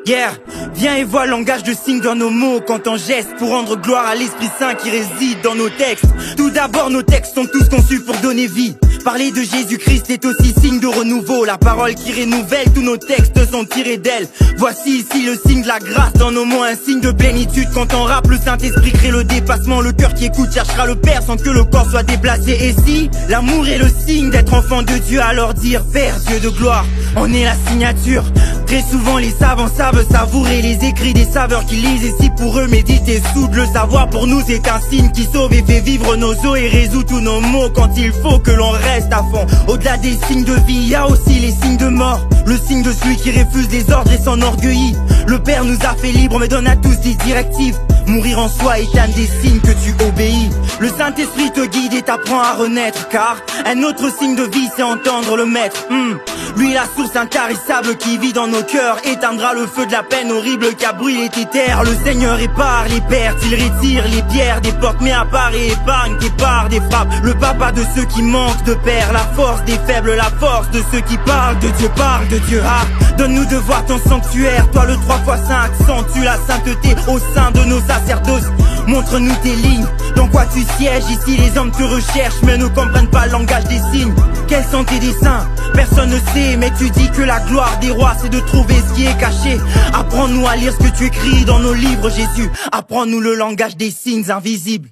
Yeah, viens et vois le langage de signes dans nos mots quand on geste pour rendre gloire à l'Esprit Saint qui réside dans nos textes. Tout d'abord, nos textes sont tous conçus pour donner vie. Parler de Jésus-Christ est aussi signe de renouveau. La parole qui renouvelle, tous nos textes sont tirés d'elle. Voici ici le signe de la grâce dans nos mots, un signe de plénitude. Quand on rappe, le Saint-Esprit crée le dépassement. Le cœur qui écoute cherchera le Père sans que le corps soit déplacé. Et si l'amour est le signe d'être enfant de Dieu, alors dire Père, Dieu de gloire, on est la signature. Très souvent les savants savent savourer les écrits des saveurs qui lisent. Et si pour eux méditer soude le savoir, pour nous c'est un signe qui sauve et fait vivre nos os et résout tous nos maux quand il faut que l'on reste à fond. Au-delà des signes de vie, il y a aussi les signes de mort. Le signe de celui qui refuse les ordres et s'enorgueillit. Le Père nous a fait libres mais donne à tous des directives. Mourir en soi est un des signes que tu obéis. Le Saint-Esprit te guide et t'apprend à renaître, car un autre signe de vie c'est entendre le Maître. Lui la source intarissable qui vit dans nos cœurs éteindra le feu de la peine horrible qui a brûlé tes terres. Le Seigneur épare les pertes, il retire les pierres des portes, mais à part et épargne tes parts des frappes. Le papa de ceux qui manquent de père, la force des faibles, la force de ceux qui parlent de Dieu, parle de Dieu. Ah, donne-nous de voir ton sanctuaire, toi le 3 x 5, accentue la sainteté au sein de nos sacerdoces. Montre-nous tes lignes, dans quoi tu sièges. Ici les hommes te recherchent mais ne comprennent pas le langage des signes. Quels sont tes desseins? Personne ne sait, mais tu dis que la gloire des rois c'est de trouver ce qui est caché. Apprends-nous à lire ce que tu écris dans nos livres, Jésus. Apprends-nous le langage des signes invisibles.